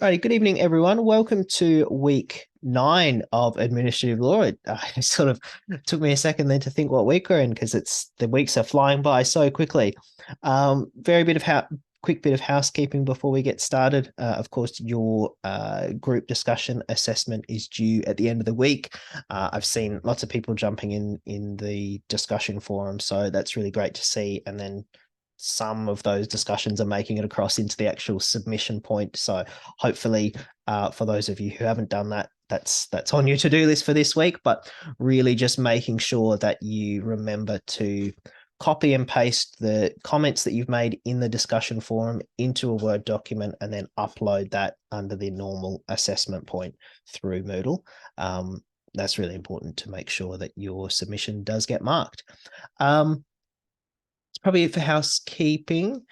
Alrighty, good evening, everyone. Welcome to week 9 of administrative law. It sort of took me a second then to think what week we're in because it's the weeks are flying by so quickly. Very bit of quick bit of housekeeping before we get started. Of course, your group discussion assessment is due at the end of the week. I've seen lots of people jumping in the discussion forum, so that's really great to see. And then some of those discussions are making it across into the actual submission point. So hopefully, for those of you who haven't done that, that's on your to-do list for this week. But really, just making sure that you remember to copy and paste the comments that you've made in the discussion forum into a Word document and then upload that under the normal assessment point through Moodle. That's really important to make sure that your submission does get marked. It's probably it for housekeeping.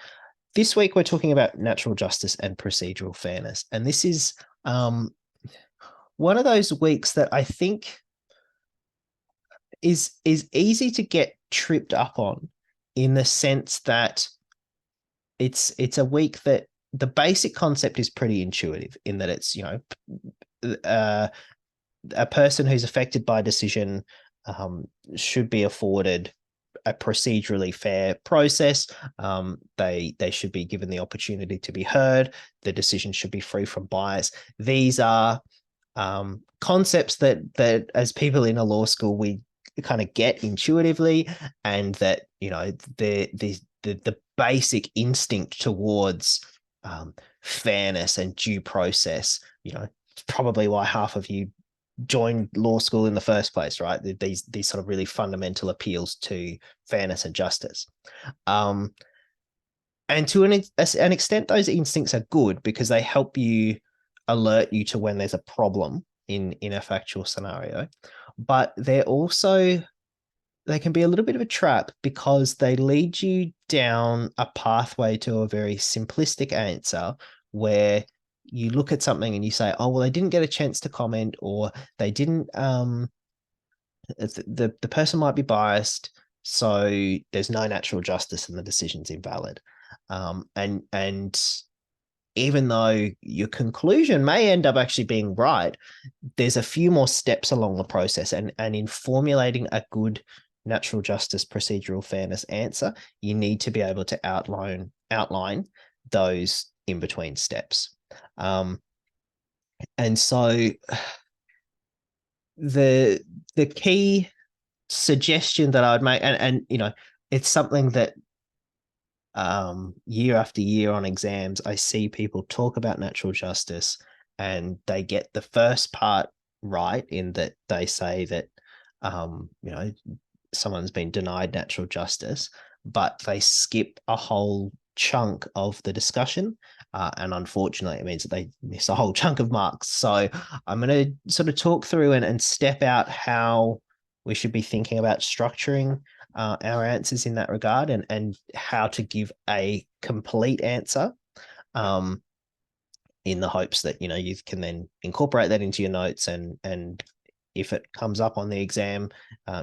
This week we're talking about natural justice and procedural fairness, and this is one of those weeks that I think is easy to get tripped up on, in the sense that it's a week that the basic concept is pretty intuitive, in that it's a person who's affected by a decision should be afforded a procedurally fair process. They should be given the opportunity to be heard. The decision should be free from bias. These are concepts that as people in a law school we kind of get intuitively, and that the basic instinct towards fairness and due process. It's probably why half of you joined law school in the first place, right? These sort of really fundamental appeals to fairness and justice. And to an extent, those instincts are good because they help you alert you to when there's a problem in a factual scenario. But they can be a little bit of a trap because they lead you down a pathway to a very simplistic answer, where you look at something and you say, oh, well, they didn't get a chance to comment, or they didn't, the person might be biased, so there's no natural justice and the decision's invalid. And even though your conclusion may end up actually being right, there's a few more steps along the process. And in formulating a good natural justice procedural fairness answer, you need to be able to outline those in between steps. And so the key suggestion that I would make, and it's something that year after year on exams, I see people talk about natural justice and they get the first part right, in that they say that someone's been denied natural justice, but they skip a whole chunk of the discussion. And unfortunately, it means that they miss a whole chunk of marks. So I'm going to sort of talk through and step out how we should be thinking about structuring our answers in that regard, and how to give a complete answer, in the hopes that you can then incorporate that into your notes, and if it comes up on the exam,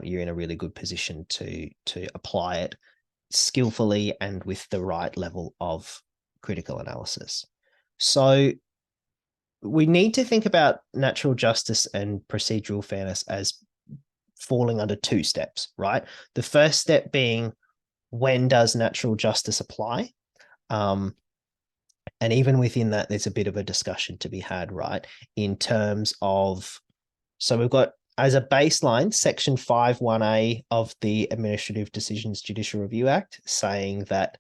you're in a really good position to apply it skillfully and with the right level of critical analysis. So we need to think about natural justice and procedural fairness as falling under two steps, right? The first step being, when does natural justice apply? And even within that, there's a bit of a discussion to be had, right? In terms of, so we've got as a baseline, Section 5(1)(a) of the Administrative Decisions Judicial Review Act, saying that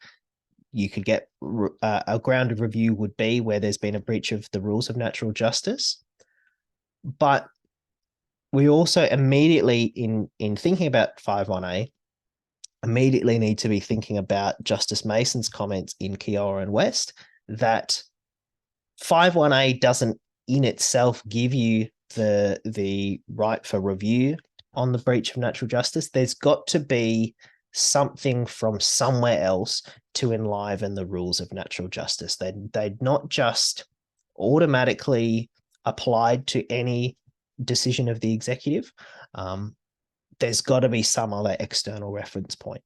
you could get a ground of review would be where there's been a breach of the rules of natural justice. But we also immediately, in thinking about 5(1)(a), immediately need to be thinking about Justice Mason's comments in Kiowa and West, that 5(1)(a) doesn't in itself give you the right for review on the breach of natural justice. There's got to be something from somewhere else to enliven the rules of natural justice. They'd not just automatically applied to any decision of the executive. There's got to be some other external reference point.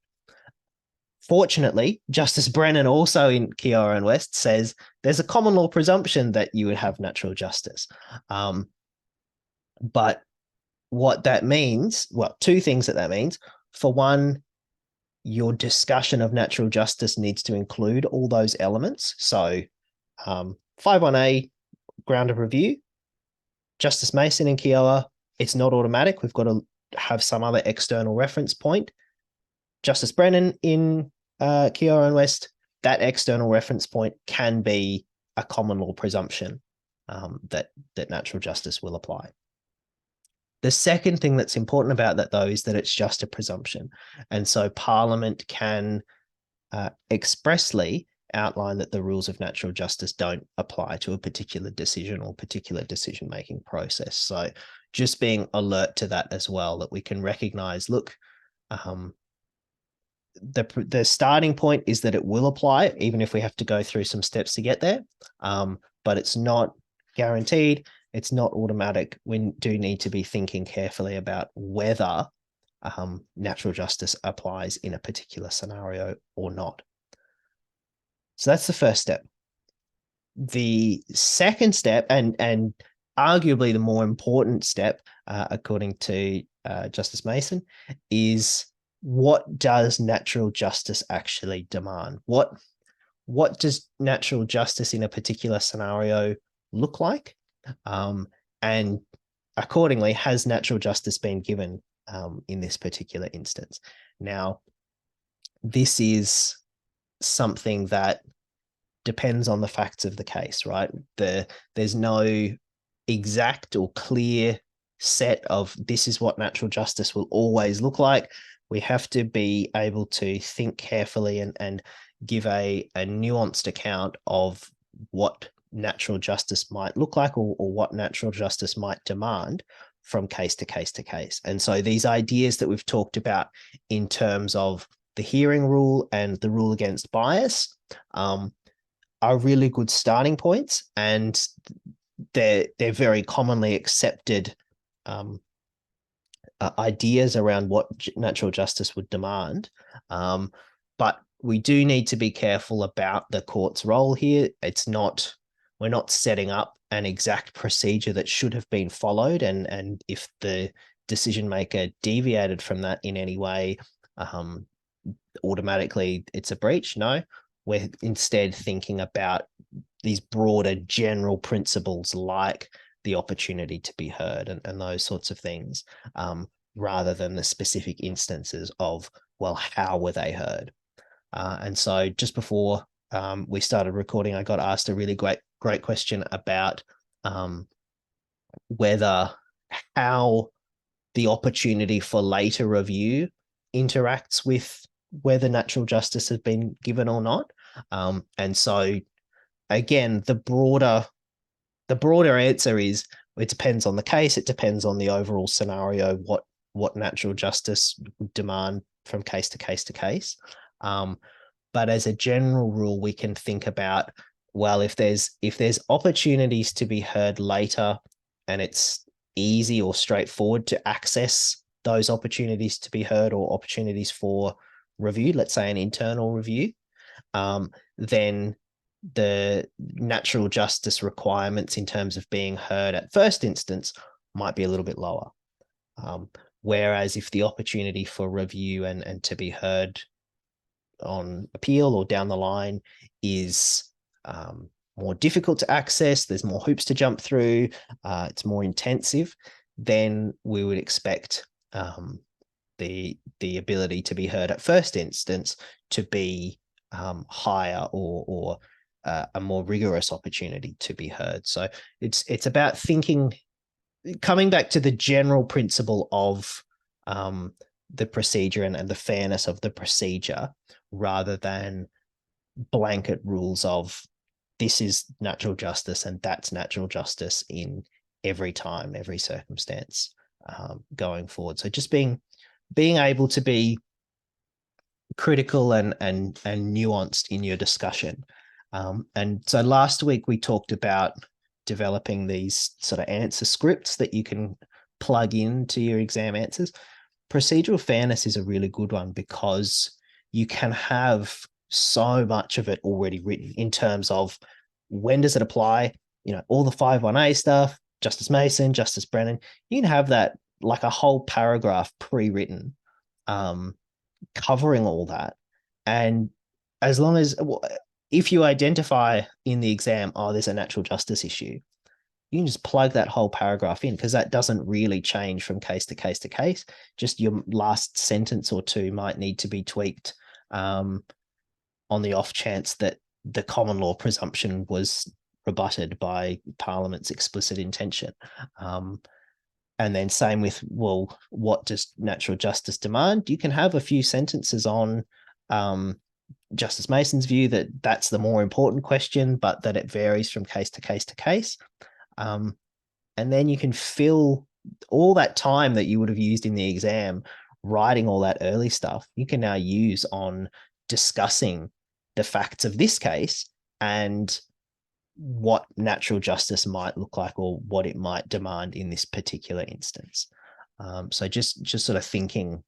Fortunately, Justice Brennan also in Keogh and West says there's a common law presumption that you would have natural justice. But what that means, well, two things that means. For one, your discussion of natural justice needs to include all those elements. So 51A, ground of review, Justice Mason in Keogh, it's not automatic. We've got to have some other external reference point. Justice Brennan in Keogh and West, that external reference point can be a common law presumption that natural justice will apply. The second thing that's important about that, though, is that it's just a presumption. And so Parliament can expressly outline that the rules of natural justice don't apply to a particular decision or particular decision-making process. So just being alert to that as well, that we can recognize, look, the starting point is that it will apply, even if we have to go through some steps to get there. But it's not guaranteed. It's not automatic. We do need to be thinking carefully about whether natural justice applies in a particular scenario or not. So that's the first step. The second step, and arguably the more important step, according to Justice Mason, is what does natural justice actually demand? What does natural justice in a particular scenario look like? And accordingly, has natural justice been given in this particular instance? Now, this is something that depends on the facts of the case, right? There's no exact or clear set of this is what natural justice will always look like. We have to be able to think carefully and give a nuanced account of what natural justice might look like or what natural justice might demand from case to case to case. And so these ideas that we've talked about in terms of the hearing rule and the rule against bias are really good starting points, and they're very commonly accepted ideas around what natural justice would demand. But we do need to be careful about the court's role here. We're not setting up an exact procedure that should have been followed, and if the decision maker deviated from that in any way, automatically it's a breach. No, we're instead thinking about these broader general principles like the opportunity to be heard and those sorts of things, rather than the specific instances of, well, how were they heard? And so just before we started recording, I got asked a really great question about how the opportunity for later review interacts with whether natural justice has been given or not. And so again, the broader answer is it depends on the case. It depends on the overall scenario, what natural justice would demand from case to case to case. But as a general rule, we can think about, well, if there's opportunities to be heard later and it's easy or straightforward to access those opportunities to be heard or opportunities for review, let's say an internal review, then the natural justice requirements in terms of being heard at first instance might be a little bit lower. Whereas if the opportunity for review and to be heard on appeal or down the line is more difficult to access, there's more hoops to jump through, it's more intensive, then we would expect the ability to be heard at first instance to be higher or a more rigorous opportunity to be heard. So it's about coming back to the general principle of the procedure and the fairness of the procedure, rather than blanket rules of this is natural justice and that's natural justice in every time, every circumstance going forward. So just being able to be critical and nuanced in your discussion. And so last week we talked about developing these sort of answer scripts that you can plug into your exam answers. Procedural fairness is a really good one because you can have so much of it already written in terms of when does it apply, all the 5.1a stuff, Justice Mason, Justice Brennan, you can have that like a whole paragraph pre-written, covering all that. And as long as, if you identify in the exam, oh, there's a natural justice issue, you can just plug that whole paragraph in, because that doesn't really change from case to case to case. Just your last sentence or two might need to be tweaked, on the off chance that the common law presumption was rebutted by Parliament's explicit intention. And then same with, well, what does natural justice demand? You can have a few sentences on Justice Mason's view that that's the more important question, but that it varies from case to case to case. And then you can fill all that time that you would have used in the exam writing all that early stuff, you can now use on discussing the facts of this case and what natural justice might look like, or what it might demand in this particular instance. So just sort of thinking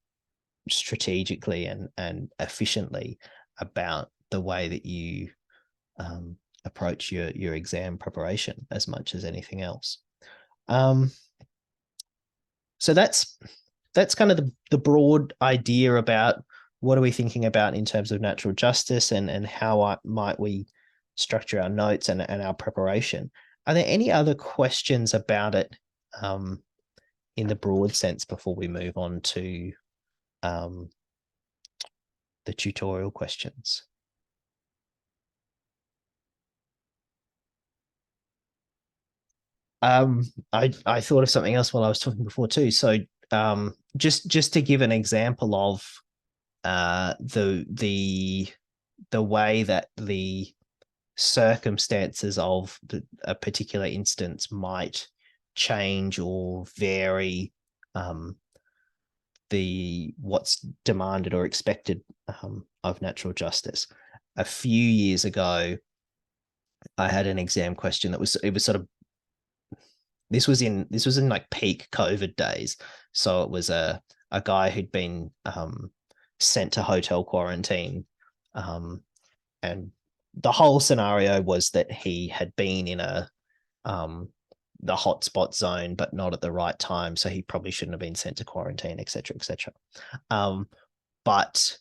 strategically and efficiently about the way that you approach your exam preparation as much as anything else. So that's kind of the broad idea about what are we thinking about in terms of natural justice, and how might we structure our notes and our preparation. Are there any other questions about it in the broad sense before we move on to the tutorial questions? I thought of something else while I was talking before too. So just to give an example of the way that the circumstances of a particular instance might change or vary what's demanded or expected of natural justice. A few years ago, I had an exam question that was sort of, this was in like peak COVID days. So it was a guy who'd been sent to hotel quarantine, and the whole scenario was that he had been in the hotspot zone, but not at the right time. So he probably shouldn't have been sent to quarantine, et cetera, et cetera. But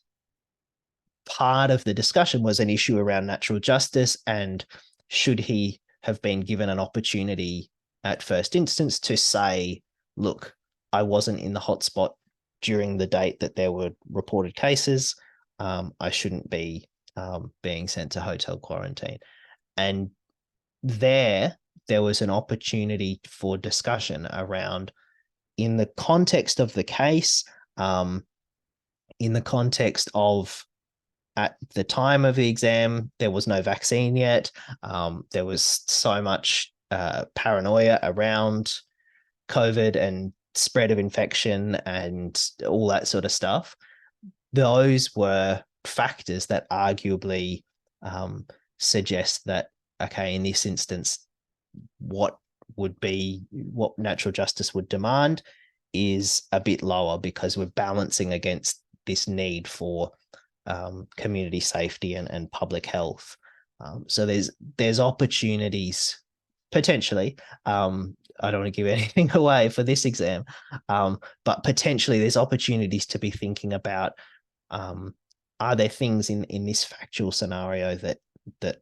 part of the discussion was an issue around natural justice, and should he have been given an opportunity at first instance to say, look, I wasn't in the hotspot during the date that there were reported cases. I shouldn't be being sent to hotel quarantine. And there was an opportunity for discussion around, in the context of the case, in the context of, at the time of the exam, there was no vaccine yet. There was so much paranoia around COVID and spread of infection and all that sort of stuff. Those were factors that arguably suggest that, okay, in this instance, what natural justice would demand is a bit lower, because we're balancing against this need for community safety and public health. So there's opportunities potentially. I don't want to give anything away for this exam, but potentially there's opportunities to be thinking about, are there things in this factual scenario that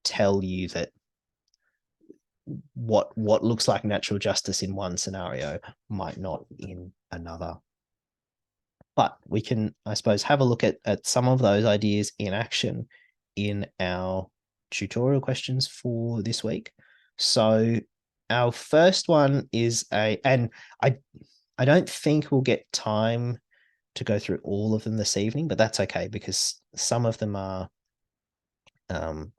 tell you that what looks like natural justice in one scenario might not in another. But we can, I suppose, have a look at some of those ideas in action in our tutorial questions for this week. So our first one is and I don't think we'll get time to go through all of them this evening, but that's okay, because some of them are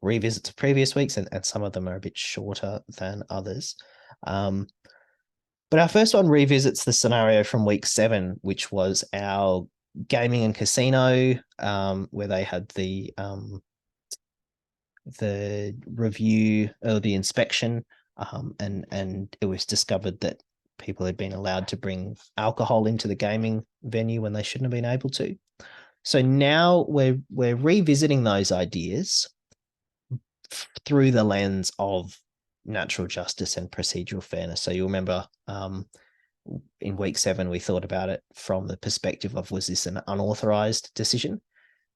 revisits of previous weeks, and some of them are a bit shorter than others. But our first one revisits the scenario from week 7, which was our gaming and casino, where they had the review or the inspection, and it was discovered that people had been allowed to bring alcohol into the gaming venue when they shouldn't have been able to. So now we're revisiting those ideas through the lens of natural justice and procedural fairness. So you remember in week 7, we thought about it from the perspective of, was this an unauthorized decision?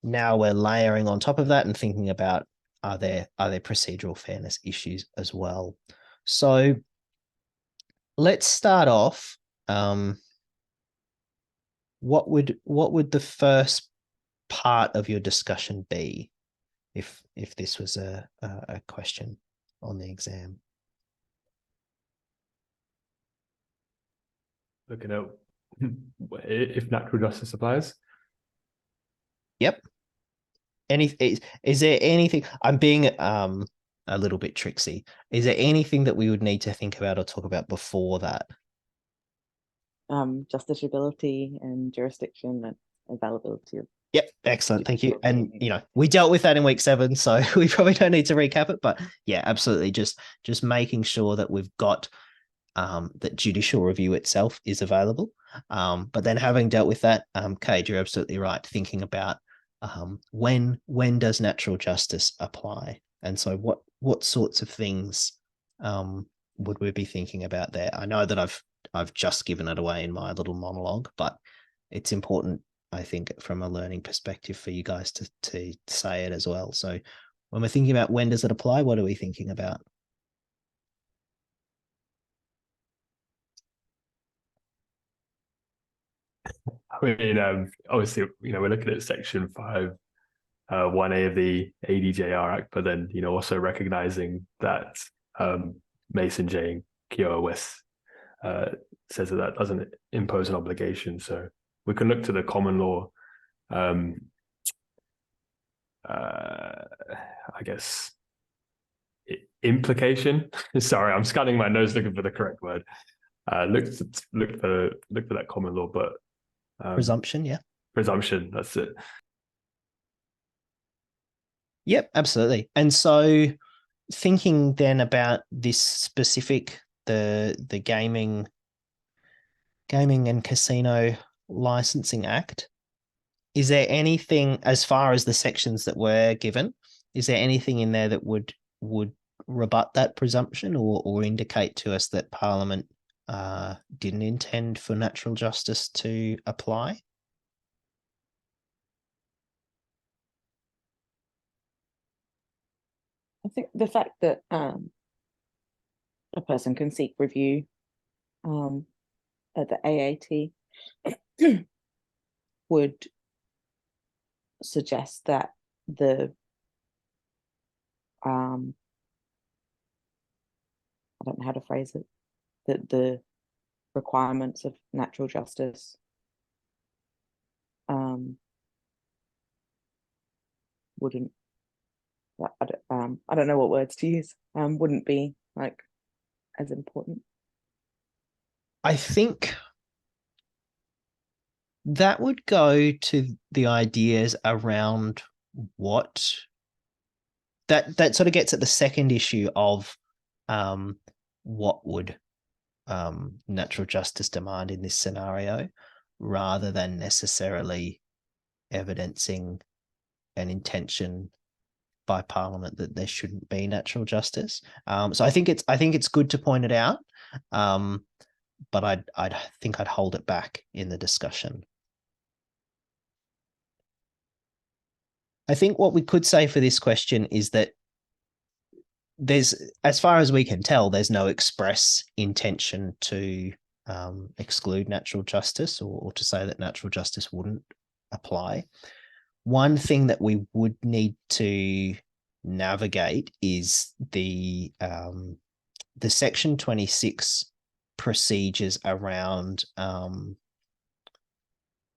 Now we're layering on top of that and thinking about, are there procedural fairness issues as well? So let's start off. What would the first part of your discussion be if this was a question on the exam? Looking at if natural justice applies. Yep. Is there anything, I'm being a little bit tricksy. Is there anything that we would need to think about or talk about before that? Justiciability and jurisdiction and availability of. Yep, excellent. Thank you. And we dealt with that in week 7, so we probably don't need to recap it. But yeah, absolutely. Just making sure that we've got that judicial review itself is available. But then having dealt with that, Cade, you're absolutely right. Thinking about when does natural justice apply, and so what sorts of things would we be thinking about there? I know that I've just given it away in my little monologue, but it's important, I think, from a learning perspective for you guys to say it as well. So when we're thinking about when does it apply, what are we thinking about? I mean, obviously, we're looking at Section 5, 1A of the ADJR Act, but then, also recognizing that Mason J and Kiowa West says that doesn't impose an obligation. So we can look to the common law, I guess, implication. Sorry, I'm scanning my notes looking for the correct word. Look for that common law, but Presumption, yeah. Presumption, that's it. Yep, absolutely. And so thinking then about this specific, the Gaming and Casino Licensing Act, is there anything, as far as the sections that were given, is there anything in there that would rebut that presumption or indicate to us that Parliament didn't intend for natural justice to apply? I think the fact that a person can seek review at the AAT would suggest that the I don't know how to phrase it, that the requirements of natural justice wouldn't, I don't know what words to use, wouldn't be like as important. I think that would go to the ideas around what that sort of gets at the second issue of what would natural justice demand in this scenario, rather than necessarily evidencing an intention by Parliament that there shouldn't be natural justice. So I think it's good to point it out, but I'd think I'd hold it back in the discussion. I think what we could say for this question is that there's, as far as we can tell, there's no express intention to exclude natural justice or to say that natural justice wouldn't apply. One thing that we would need to navigate is the Section 26 procedures around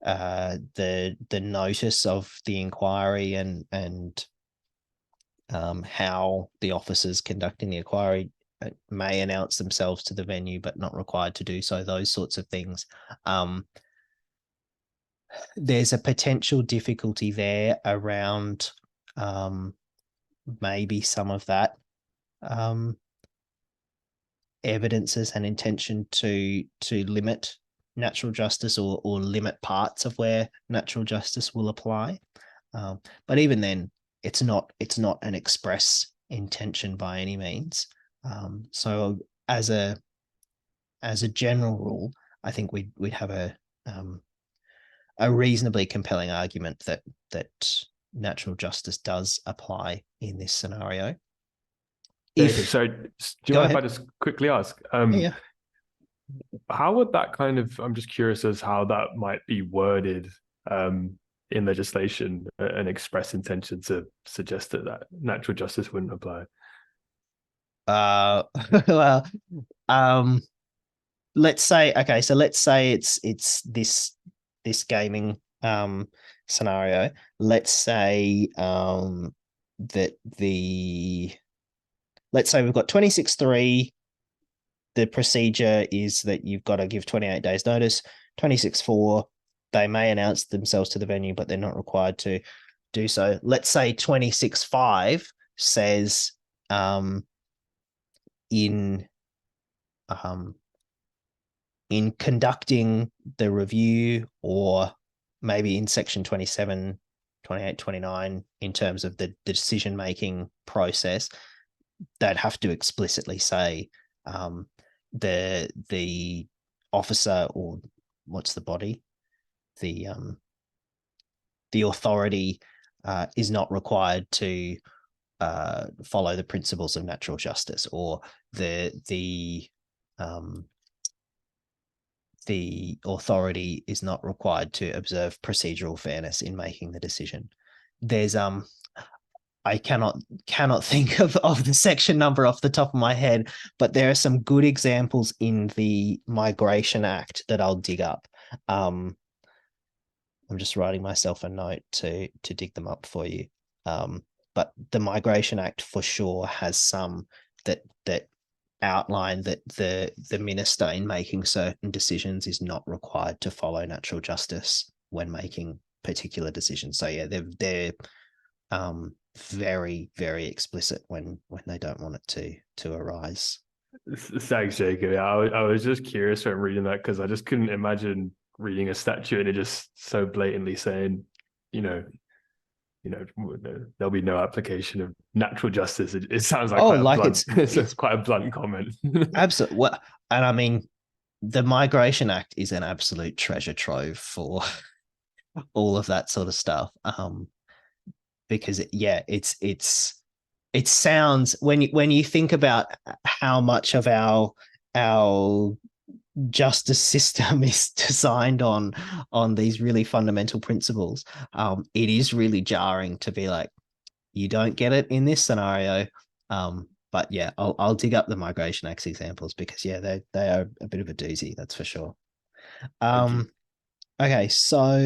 the notice of the inquiry and how the officers conducting the inquiry may announce themselves to the venue but not required to do so, those sorts of things. There's a potential difficulty there around maybe some of that evidences and intention to limit natural justice or limit parts of where natural justice will apply. But even then, it's not an express intention by any means. So as a general rule, I think we'd have a reasonably compelling argument that natural justice does apply in this scenario. Jacob, sorry, do you mind if I just quickly ask? Yeah. How would that kind of, I'm just curious as how that might be worded in legislation, an express intention to suggest that natural justice wouldn't apply. Well, let's say it's this gaming scenario. Let's say let's say we've got 26.3. The procedure is that you've got to give 28 days notice. 26.4, they may announce themselves to the venue, but they're not required to do so. Let's say 26.5 says in conducting the review, or maybe in section 27, 28, 29, in terms of the decision-making process, they'd have to explicitly say the officer, or what's the body? The authority is not required to follow the principles of natural justice, or the authority is not required to observe procedural fairness in making the decision. There's I cannot think of the section number off the top of my head, but there are some good examples in the Migration Act that I'll dig up. I'm just writing myself a note to dig them up for you. But the Migration Act for sure has some that outline that the minister, in making certain decisions, is not required to follow natural justice when making particular decisions. So yeah, they're very, very explicit when they don't want it to arise. Thanks, Jacob. I was just curious when reading that, because I just couldn't imagine reading a statute and it just so blatantly saying, there'll be no application of natural justice. It sounds like it's quite a blunt comment. Absolutely. Well, and I mean, the Migration Act is an absolute treasure trove for all of that sort of stuff. Because it sounds, when you think about how much of our justice system is designed on these really fundamental principles, it is really jarring to be like, you don't get it in this scenario. But yeah, I'll dig up the Migration Act examples, because yeah, they are a bit of a doozy, that's for sure. Okay, so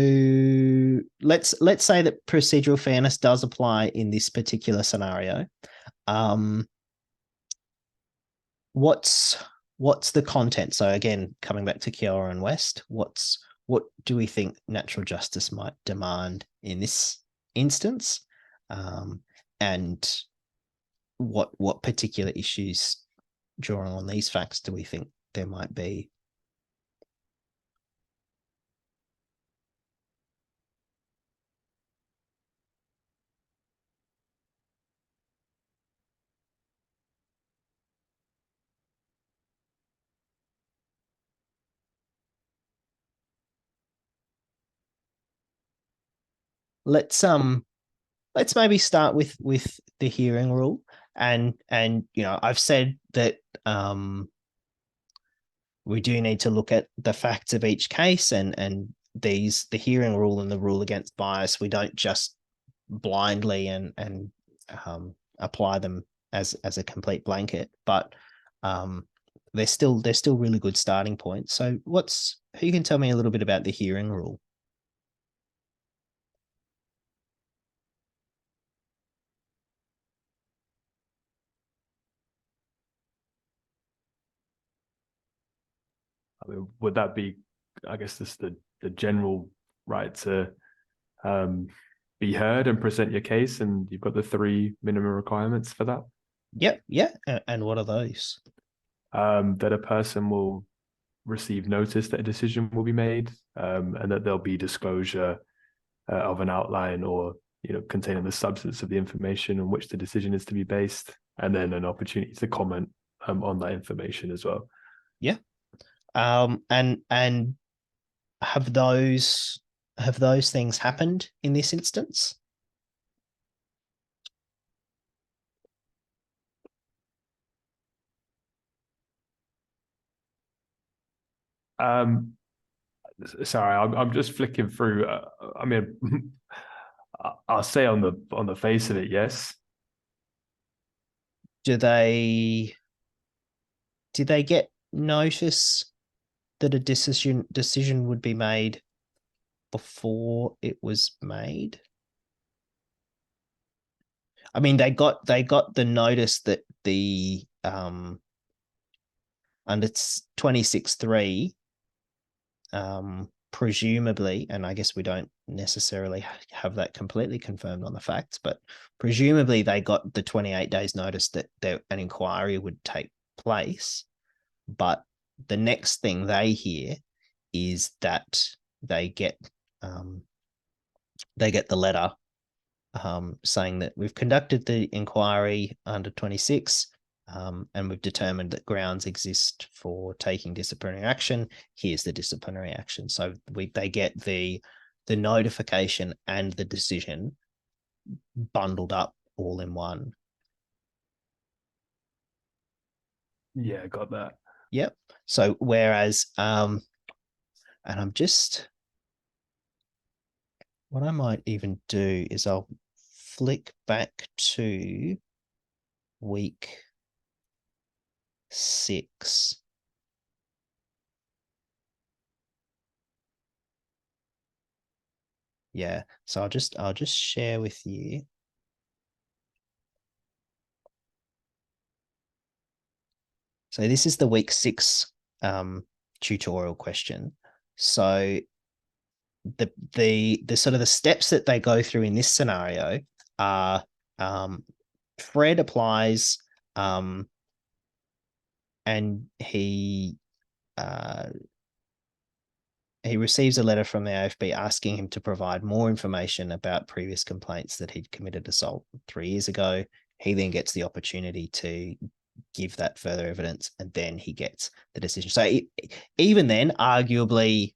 let's say that procedural fairness does apply in this particular scenario. What's the content? So again, coming back to Keora and West, what do we think natural justice might demand in this instance? And what particular issues, drawing on these facts, do we think there might be? Let's maybe start with the hearing rule, and I've said that we do need to look at the facts of each case, and the hearing rule and the rule against bias, we don't just blindly and apply them as a complete blanket, but they're still really good starting points. So who can tell me a little bit about the hearing rule? I mean, would that be, I guess, this the general right to be heard and present your case, and you've got the 3 minimum requirements for that? Yep, yeah. And what are those? That a person will receive notice that a decision will be made, and that there'll be disclosure of an outline or containing the substance of the information on which the decision is to be based, and then an opportunity to comment on that information as well. Yeah. And have those things happened in this instance? Sorry, I'm just flicking through. I mean, I'll say on the face of it, yes. Did they get notice that a decision would be made before it was made? I mean, they got the notice that the under 26.3, presumably, and I guess we don't necessarily have that completely confirmed on the facts, but presumably they got the 28 days notice that an inquiry would take place. But the next thing they hear is that they get the letter saying that we've conducted the inquiry under 26, and we've determined that grounds exist for taking disciplinary action. Here's the disciplinary action. So they get the notification and the decision bundled up all in one. Yeah, got that. Yep. So whereas, and I'm just, what I might even do is I'll flick back to week 6. Yeah, so I'll just share with you. So this is the week 6 tutorial question. So the sort of the steps that they go through in this scenario are Fred applies, and he receives a letter from the AFB asking him to provide more information about previous complaints that he'd committed assault 3 years ago. He then gets the opportunity to give that further evidence, and then he gets the decision. So even then, arguably,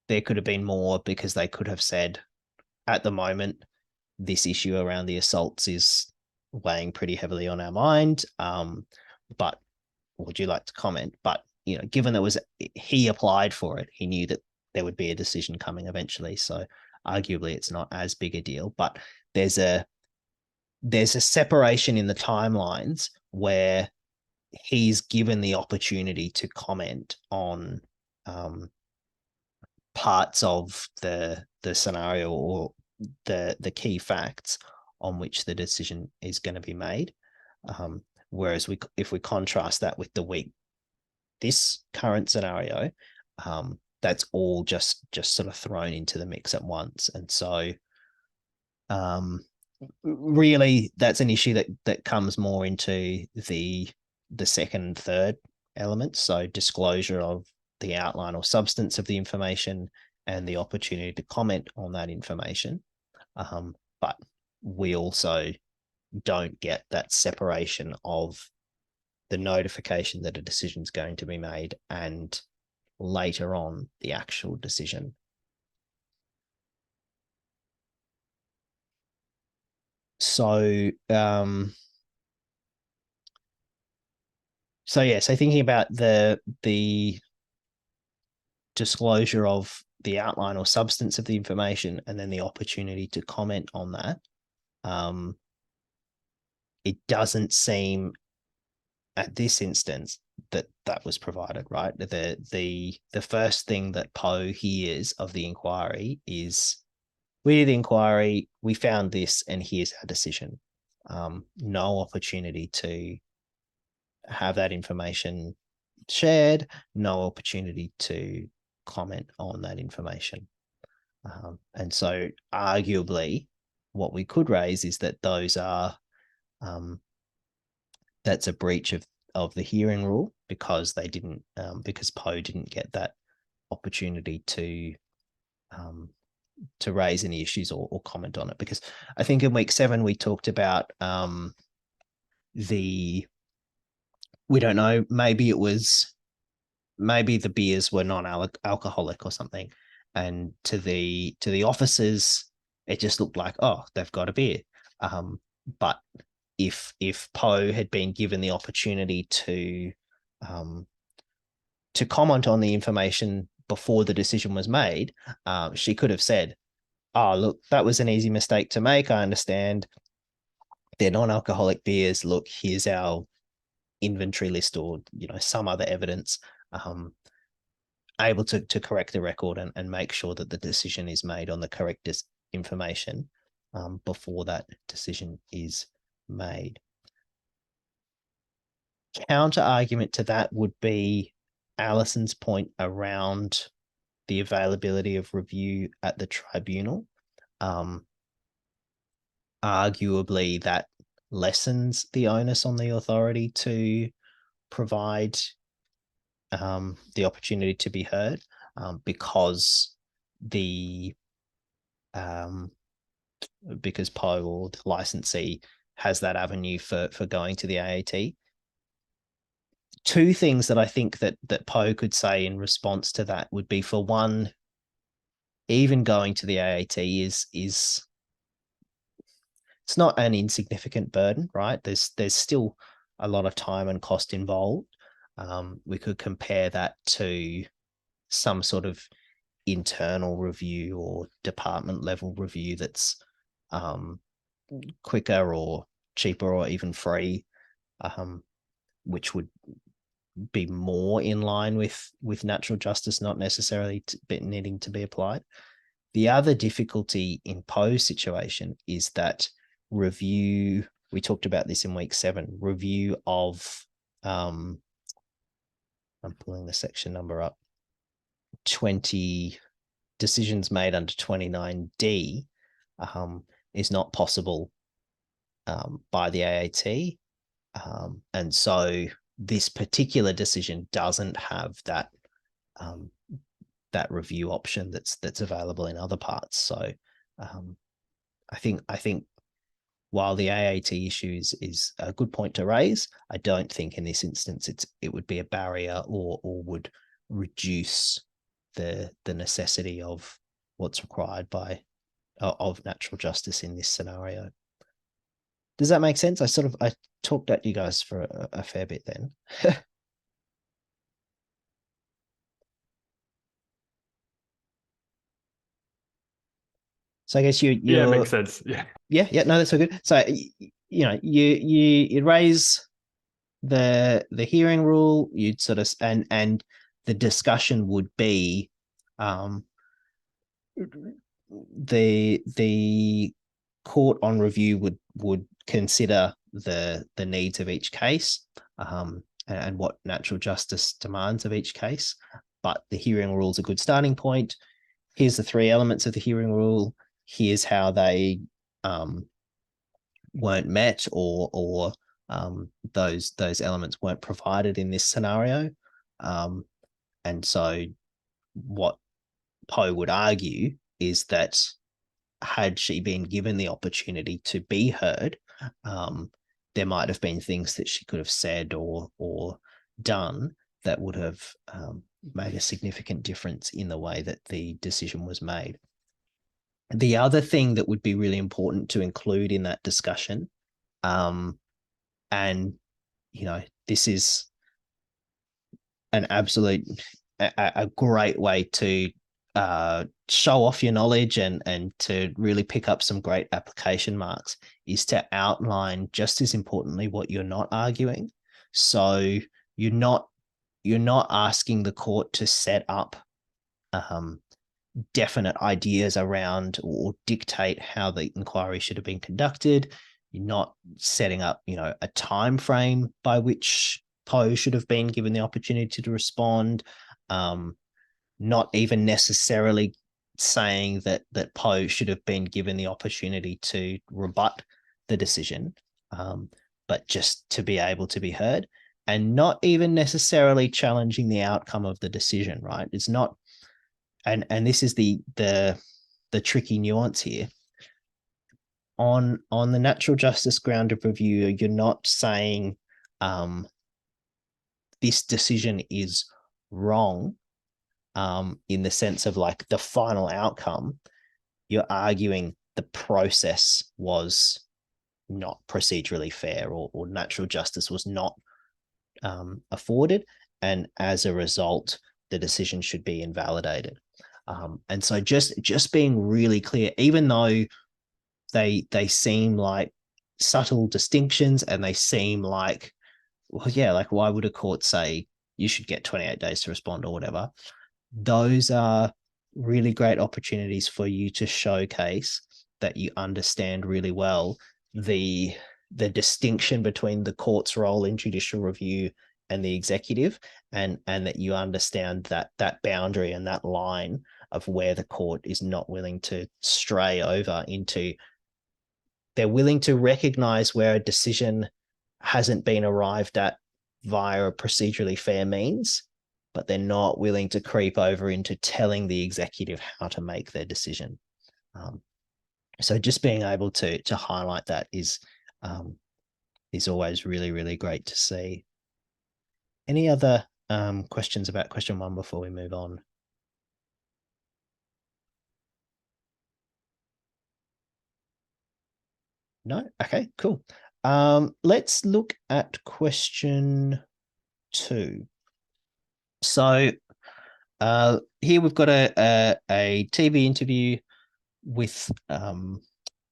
there could have been more, because they could have said, at the moment, this issue around the assaults is weighing pretty heavily on our mind. But would you like to comment? But given that he applied for it, he knew that there would be a decision coming eventually. So arguably, it's not as big a deal. But there's a separation in the timelines where he's given the opportunity to comment on parts of the scenario or the key facts on which the decision is going to be made. Whereas if we contrast that with this current scenario, that's all just sort of thrown into the mix at once. And so really that's an issue that comes more into the second, third elements. So disclosure of the outline or substance of the information and the opportunity to comment on that information. But we also don't get that separation of the notification that a decision is going to be made and later on the actual decision. So so thinking about the disclosure of the outline or substance of the information and then the opportunity to comment on that, it doesn't seem at this instance that was provided, right? The first thing that Poe hears of the inquiry is, we did the inquiry, we found this, and here's our decision. No opportunity to have that information shared, no opportunity to comment on that information. And so arguably what we could raise is that those are, that's a breach the hearing rule because they didn't because Poe didn't get that opportunity to raise any issues or comment on it. Because I think in week 7 we talked about we don't know, maybe the beers were non-alcoholic or something, and to the officers it just looked like, oh, they've got a beer. But if Poe had been given the opportunity to comment on the information before the decision was made, she could have said, oh, look, that was an easy mistake to make. I understand they're non-alcoholic beers. Look, here's our inventory list, or some other evidence, able to correct the record and make sure that the decision is made on the correct information before that decision is made. Counter argument to that would be Alison's point around the availability of review at the tribunal. Arguably, that lessens the onus on the authority to provide the opportunity to be heard, because Poe or the licensee has that avenue for going to the AAT. Two things that I think that Poe could say in response to that would be, for one, even going to the AAT is it's not an insignificant burden, right? There's still a lot of time and cost involved. We could compare that to some sort of internal review or department level review that's quicker or cheaper or even free, which would be more in line with natural justice, not necessarily needing to be applied. The other difficulty in Poe's situation is that review, we talked about this in week 7, review of I'm pulling the section number up, 20 decisions made under 29D is not possible by the AAT. And so this particular decision doesn't have that review option that's available in other parts. So I think while the AAT issue is a good point to raise, I don't think in this instance it would be a barrier or would reduce the necessity of what's required of natural justice in this scenario. Does that make sense? I talked at you guys for a fair bit then. So I guess it makes sense. Yeah, no, that's so good. So you raise the hearing rule, you'd sort of and the discussion would be the court on review would consider the needs of each case, and what natural justice demands of each case. But the hearing rule is a good starting point. Here's the 3 elements of the hearing rule. Here's how they weren't met, or those elements weren't provided in this scenario. And so what Poe would argue is that had she been given the opportunity to be heard, there might have been things that she could have said or done that would have made a significant difference in the way that the decision was made. The other thing that would be really important to include in that discussion, and this is an absolute a great way to show off your knowledge and to really pick up some great application marks, is to outline, just as importantly, what you're not arguing. So you're not asking the court to set up definite ideas around or dictate how the inquiry should have been conducted. You're not setting up, a time frame by which Poe should have been given the opportunity to respond. Not even necessarily saying that Poe should have been given the opportunity to rebut the decision, but just to be able to be heard. and not even necessarily challenging the outcome of the decision, right? It's not, and this is the tricky nuance here. On the natural justice ground of review, you're not saying this decision is wrong in the sense of like the final outcome. You're arguing the process was not procedurally fair, or natural justice was not afforded, and as a result, the decision should be invalidated. And so just being really clear, even though they seem like subtle distinctions, and they seem like, well, yeah, like why would a court say you should get 28 days to respond or whatever? Those are really great opportunities for you to showcase that you understand really well the distinction between the court's role in judicial review and the executive, and that you understand that boundary and that line of where the court is not willing to stray over into. They're willing to recognize where a decision hasn't been arrived at via a procedurally fair means, but they're not willing to creep over into telling the executive how to make their decision. So just being able to highlight that is always really, really great to see. Any other questions about question 1 before we move on? No? Okay, cool. Let's look at question 2. So here we've got a TV interview with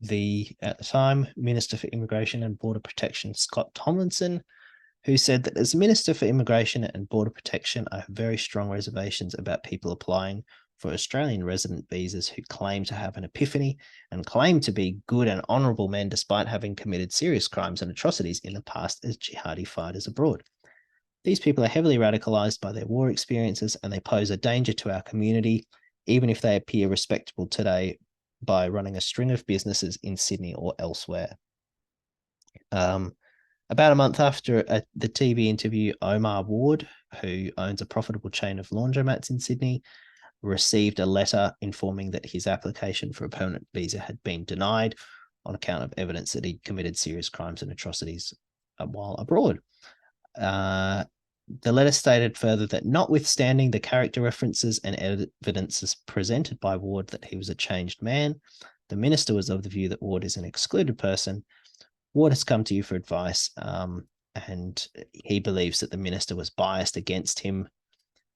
the, at the time, Minister for Immigration and Border Protection, Scott Tomlinson, who said that as Minister for Immigration and Border Protection, I have very strong reservations about people applying for Australian resident visas who claim to have an epiphany and claim to be good and honourable men despite having committed serious crimes and atrocities in the past as jihadi fighters abroad. These people are heavily radicalised by their war experiences, and they pose a danger to our community, even if they appear respectable today by running a string of businesses in Sydney or elsewhere. About a month after the TV interview, Omar Ward, who owns a profitable chain of laundromats in Sydney, received a letter informing that his application for a permanent visa had been denied on account of evidence that he'd committed serious crimes and atrocities while abroad. The letter stated further that notwithstanding the character references and evidences presented by Ward that he was a changed man, the minister was of the view that Ward is an excluded person. Ward has come to you for advice, and he believes that the minister was biased against him.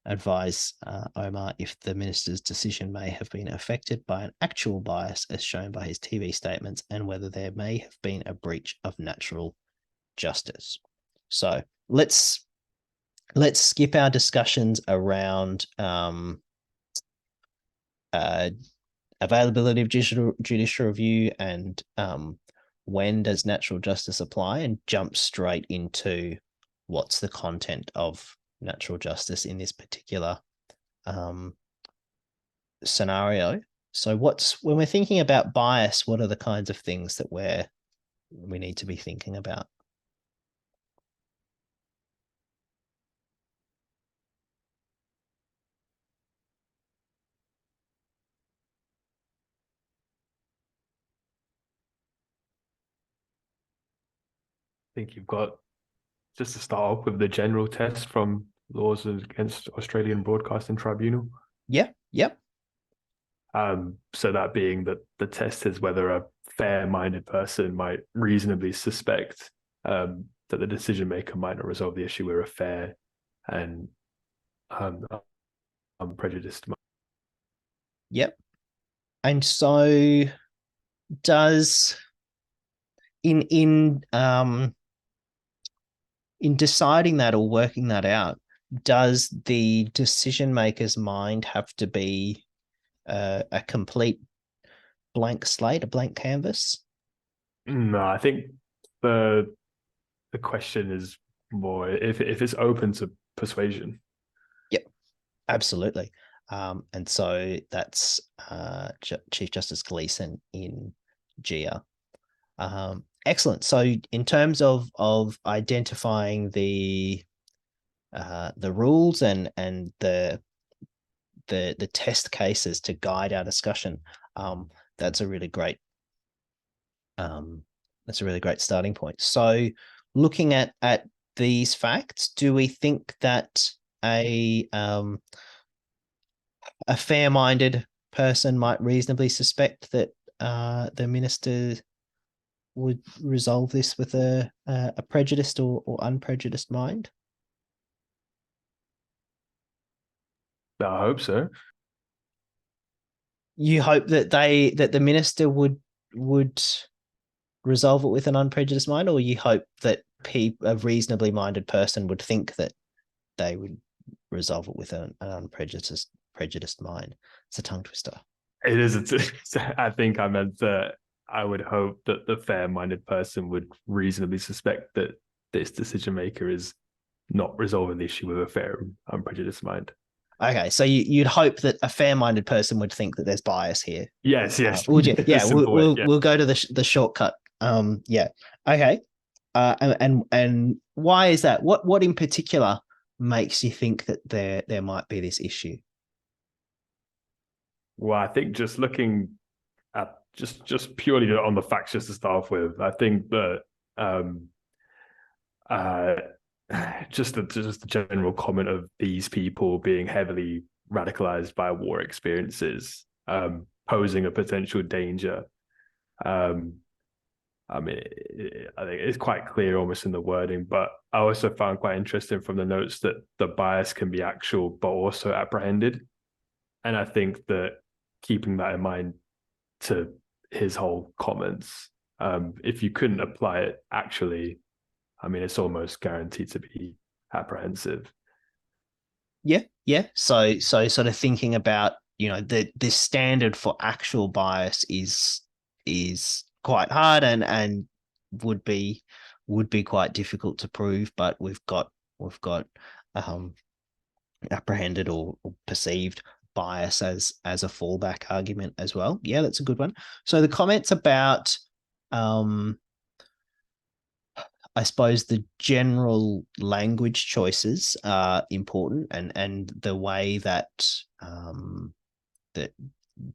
Advise Omar if the minister's decision may have been affected by an actual bias as shown by his TV statements, and whether there may have been a breach of natural justice. So let's skip our discussions around availability of judicial review and when does natural justice apply, and jump straight into what's the content of natural justice in this particular scenario. So when we're thinking about bias, what are the kinds of things that we need to be thinking about? I think you've got, just to start off with, the general test from Laws Against Australian Broadcasting Tribunal. Yeah. Yep. So that being that the test is whether a fair-minded person might reasonably suspect that the decision maker might not resolve the issue with a fair and unprejudiced. Yep. And so does in deciding that or working that out, does the decision maker's mind have to be a complete blank slate, a blank canvas? No, I think the question is more if it's open to persuasion. Yep, absolutely. And so that's Chief Justice Gleeson in GIA. Excellent. So in terms of identifying the the rules and the test cases to guide our discussion. That's a really great starting point. So looking at these facts, do we think that a fair-minded person might reasonably suspect that the minister would resolve this with a prejudiced or unprejudiced mind? I hope so. You hope that the minister would resolve it with an unprejudiced mind, or you hope that a reasonably minded person would think that they would resolve it with an prejudiced mind? It's a tongue twister. It is. I think I meant that I would hope that the fair-minded person would reasonably suspect that this decision maker is not resolving the issue with a fair, unprejudiced mind. Okay, so you'd hope that a fair-minded person would think that there's bias here. Yes. Would you? Yeah, we'll go to the shortcut. Yeah. Okay. And why is that? What in particular makes you think that there might be this issue? Well, I think just looking at just purely on the facts, just to start off with, I think that just the general comment of these people being heavily radicalized by war experiences, posing a potential danger. I mean, I think it's quite clear almost in the wording, but I also found quite interesting from the notes that the bias can be actual, but also apprehended. And I think that keeping that in mind to his whole comments, if you couldn't apply it actually, I mean, it's almost guaranteed to be apprehensive. Yeah. So sort of thinking about, the standard for actual bias is quite hard and would be quite difficult to prove, but we've got apprehended or perceived bias as a fallback argument as well. Yeah, that's a good one. So the comments about I suppose the general language choices are important, and the way that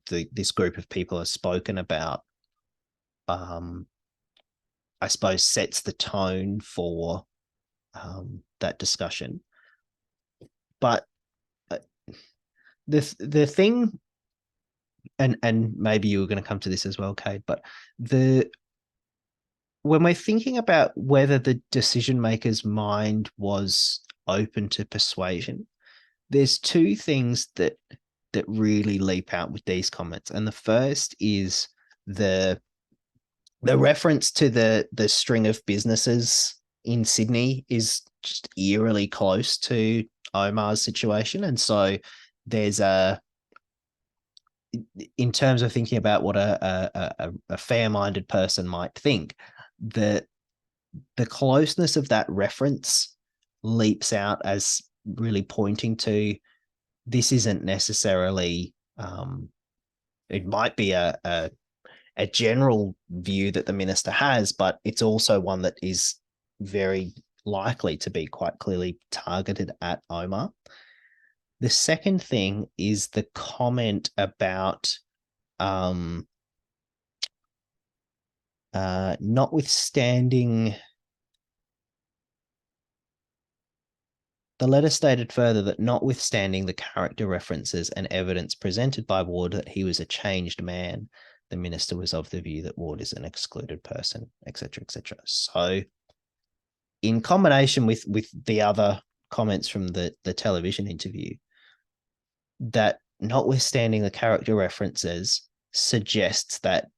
this group of people are spoken about, I suppose, sets the tone for that discussion. But the thing, and maybe you were going to come to this as well, Cade, but when we're thinking about whether the decision maker's mind was open to persuasion, there's two things that really leap out with these comments. And the first is the reference to the string of businesses in Sydney is just eerily close to Omar's situation. And so there's in terms of thinking about what a fair-minded person might think, the closeness of that reference leaps out as really pointing to this isn't necessarily it might be a general view that the minister has, but it's also one that is very likely to be quite clearly targeted at Omar. The second thing is the comment about notwithstanding. The letter stated further that notwithstanding the character references and evidence presented by Ward that he was a changed man, the minister was of the view that Ward is an excluded person, etc., etc. So in combination with the other comments from the television interview, that notwithstanding the character references suggests that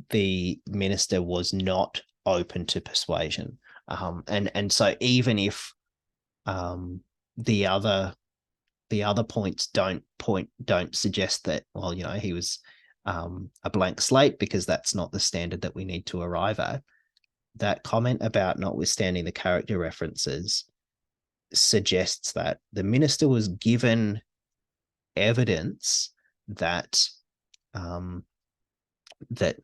the minister was not open to persuasion. And so even if the other points don't suggest that, well, he was a blank slate, because that's not the standard that we need to arrive at, that comment about notwithstanding the character references suggests that the minister was given evidence that that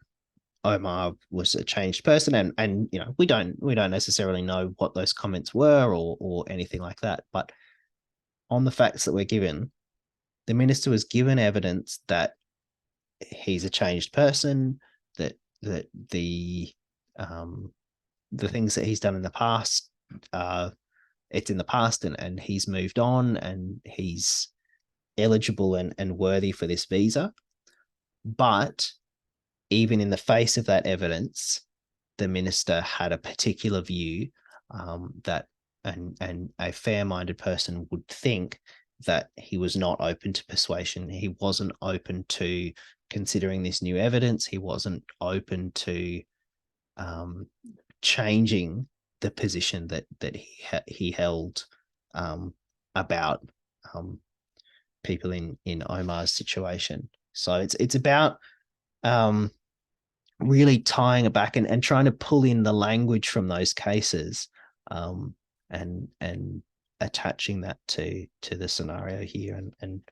Omar was a changed person, and we don't necessarily know what those comments were or anything like that. But on the facts that we're given, the minister was given evidence that he's a changed person, that the things that he's done in the past, it's in the past, and he's moved on, and he's eligible and worthy for this visa. But even in the face of that evidence, the minister had a particular view that and a fair-minded person would think that he was not open to persuasion. He wasn't open to considering this new evidence. He wasn't open to changing the position that he held about people in Omar's situation. So it's about really tying it back and trying to pull in the language from those cases and attaching that to the scenario here, and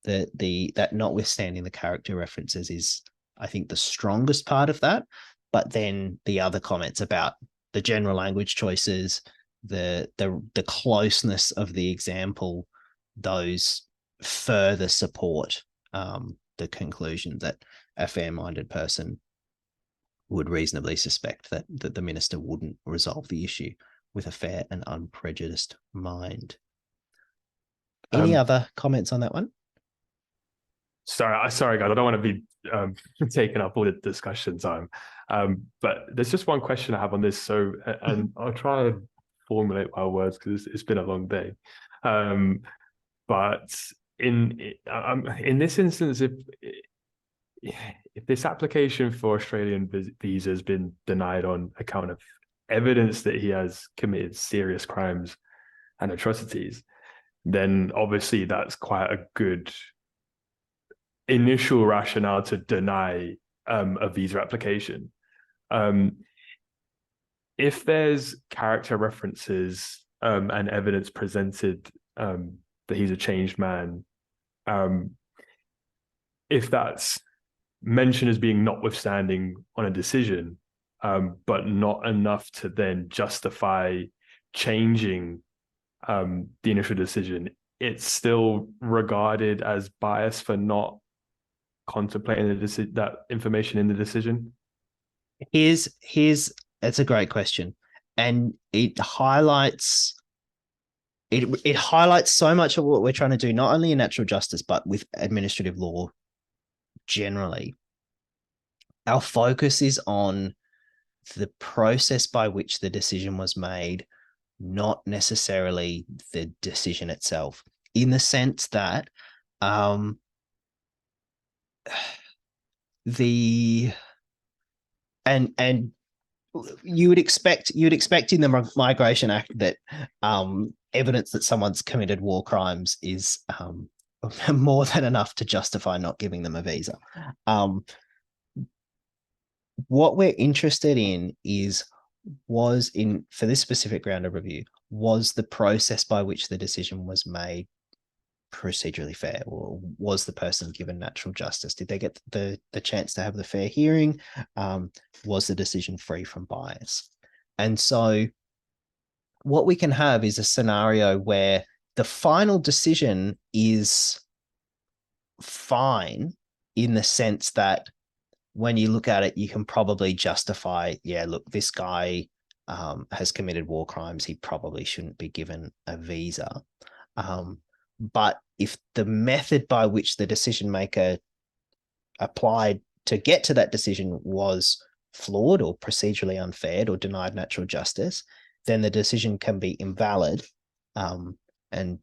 that notwithstanding the character references is, I think, the strongest part of that. But then the other comments about the general language choices, the closeness of the example, those further support the conclusion that a fair-minded person would reasonably suspect that the minister wouldn't resolve the issue with a fair and unprejudiced mind. Any other comments on that one? Sorry, guys. I don't want to be taking up all the discussion time. But there's just one question I have on this. So, and I'll try and formulate my words because it's been a long day. But in this instance, if this application for Australian visa has been denied on account of evidence that he has committed serious crimes and atrocities, then obviously that's quite a good initial rationale to deny a visa application. If there's character references and evidence presented that he's a changed man, if that's mentioned as being notwithstanding on a decision, but not enough to then justify changing the initial decision, it's still regarded as bias for not contemplating that information in the decision? It's a great question, and it highlights so much of what we're trying to do, not only in natural justice but with administrative law generally. Our focus is on the process by which the decision was made, not necessarily the decision itself, in the sense that and you would expect in the Migration Act that evidence that someone's committed war crimes is more than enough to justify not giving them a visa. What we're interested in is, for this specific round of review, was the process by which the decision was made procedurally fair, or was the person given natural justice? Did they get the chance to have the fair hearing? Was the decision free from bias? And so what we can have is a scenario where the final decision is fine, in the sense that when you look at it, you can probably justify, yeah, look, this guy has committed war crimes. He probably shouldn't be given a visa. But if the method by which the decision maker applied to get to that decision was flawed or procedurally unfair or denied natural justice, then the decision can be invalid and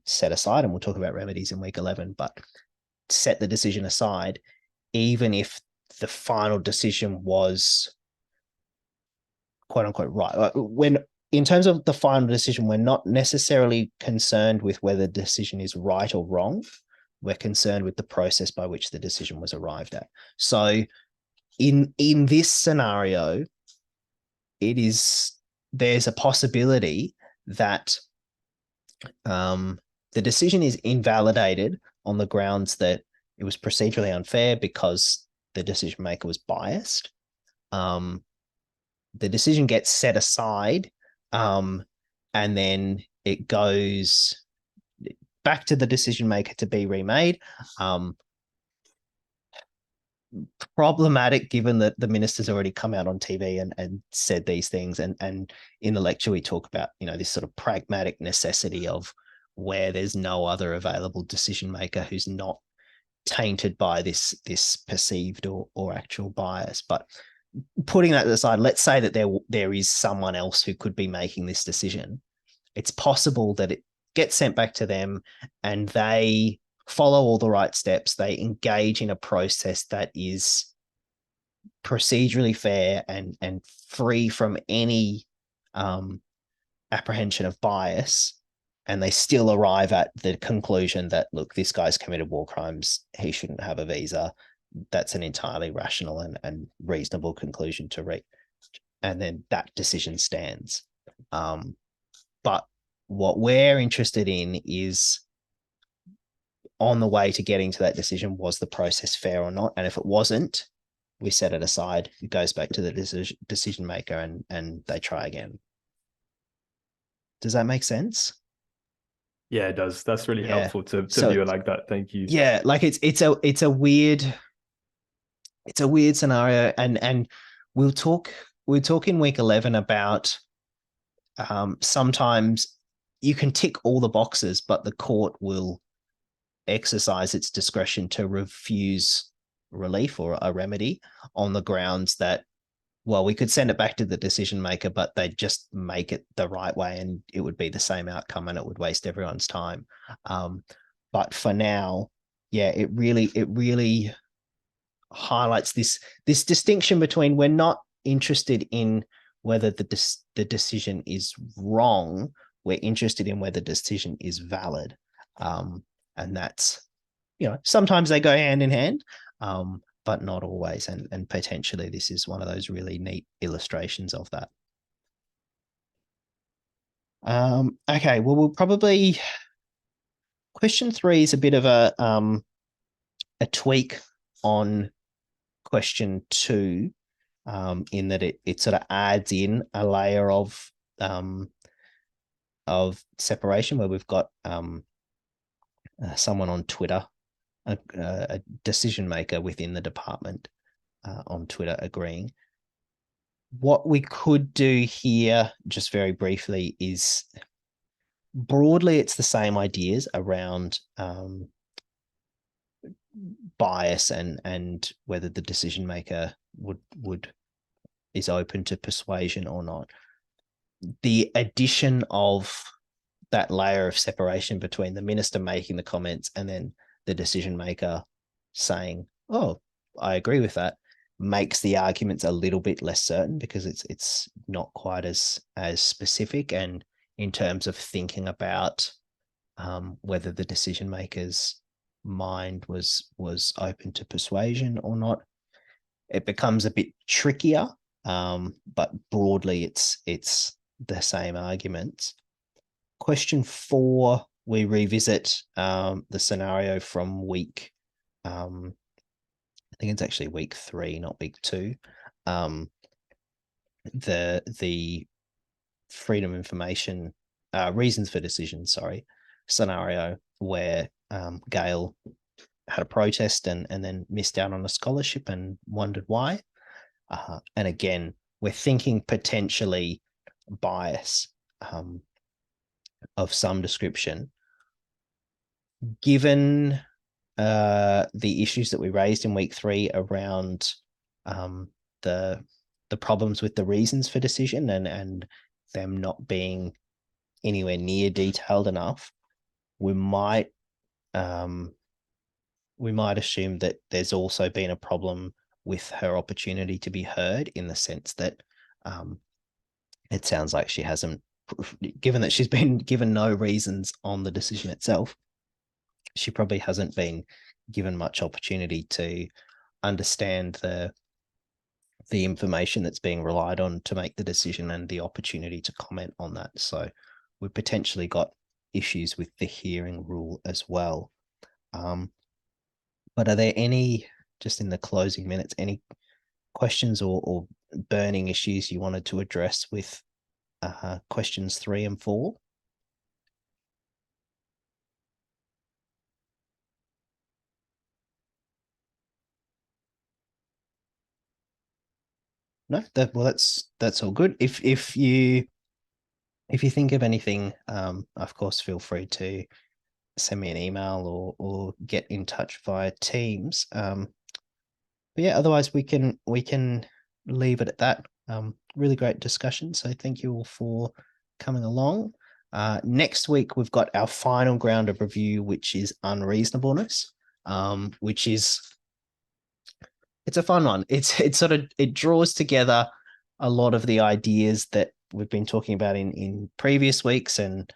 set aside. And we'll talk about remedies in week 11, but set the decision aside, even if the final decision was quote unquote right. When in terms of the final decision, we're not necessarily concerned with whether the decision is right or wrong. We're concerned with the process by which the decision was arrived at. So in this scenario, there's a possibility that the decision is invalidated on the grounds that it was procedurally unfair because the decision maker was biased, the decision gets set aside, and then it goes back to the decision maker to be remade. Problematic, given that the minister's already come out on TV and said these things, and in the lecture we talk about, you know, this sort of pragmatic necessity of where there's no other available decision maker who's not tainted by this perceived or actual bias. But putting that aside, let's say that there is someone else who could be making this decision. It's possible that it gets sent back to them and they follow all the right steps. They engage in a process that is procedurally fair and free from any apprehension of bias. And they still arrive at the conclusion that, look, this guy's committed war crimes. He shouldn't have a visa. That's an entirely rational and reasonable conclusion to reach. And then that decision stands. But what we're interested in is, on the way to getting to that decision, was the process fair or not? And if it wasn't, we set it aside. It goes back to the decision maker and they try again. Does that make sense? Yeah, it does. That's really helpful to So, view it like that. Thank you. Yeah, like it's a weird scenario, and we'll talk in week 11 about sometimes you can tick all the boxes, but the court will exercise its discretion to refuse relief or a remedy on the grounds that, well, we could send it back to the decision maker, but they'd just make it the right way and it would be the same outcome and it would waste everyone's time. But for now, yeah, it really highlights this distinction between, we're not interested in whether the decision is wrong. We're interested in whether the decision is valid. And that's, you know, sometimes they go hand in hand, but not always. And potentially this is one of those really neat illustrations of that. Okay, well, we'll probably, question 3 is a bit of a tweak on question 2, in that it sort of adds in a layer of separation, where we've got someone on Twitter, a decision maker within the department on Twitter, agreeing. What we could do here, just very briefly, is broadly it's the same ideas around bias and whether the decision maker is open to persuasion or not. The addition of that layer of separation between the minister making the comments and then the decision maker saying, "Oh, I agree with that," makes the arguments a little bit less certain, because it's not quite as specific, and in terms of thinking about whether the decision maker's mind was open to persuasion or not, it becomes a bit trickier. But broadly, it's the same arguments. Question 4, we revisit the scenario from week, I think it's actually week 3, not week 2. The freedom of information, reasons for decision, scenario, where Gail had a protest and then missed out on a scholarship and wondered why. And again, we're thinking potentially bias of some description. Given the issues that we raised in week 3 around the problems with the reasons for decision and them not being anywhere near detailed enough, we might assume that there's also been a problem with her opportunity to be heard, in the sense that it sounds like she hasn't, given that she's been given no reasons on the decision itself, she probably hasn't been given much opportunity to understand the information that's being relied on to make the decision and the opportunity to comment on that. So we've potentially got issues with the hearing rule as well. But are there any, just in the closing minutes, any questions or burning issues you wanted to address with questions 3 and 4? No, that's all good. If you think of anything, of course, feel free to send me an email or get in touch via Teams. But yeah, otherwise we can leave it at that. Really great discussion. So thank you all for coming along. Next week we've got our final ground of review, which is unreasonableness, which is it's a fun one. It draws together a lot of the ideas that we've been talking about in previous weeks and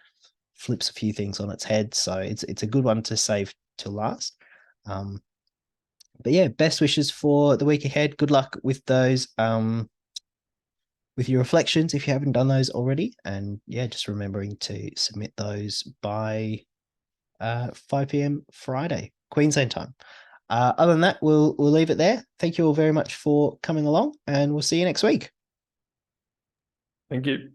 flips a few things on its head. So it's a good one to save till last. But yeah, best wishes for the week ahead. Good luck with those, with your reflections if you haven't done those already. And yeah, just remembering to submit those by 5 p.m. Friday, Queensland time. Other than that, we'll leave it there. Thank you all very much for coming along, and we'll see you next week. Thank you.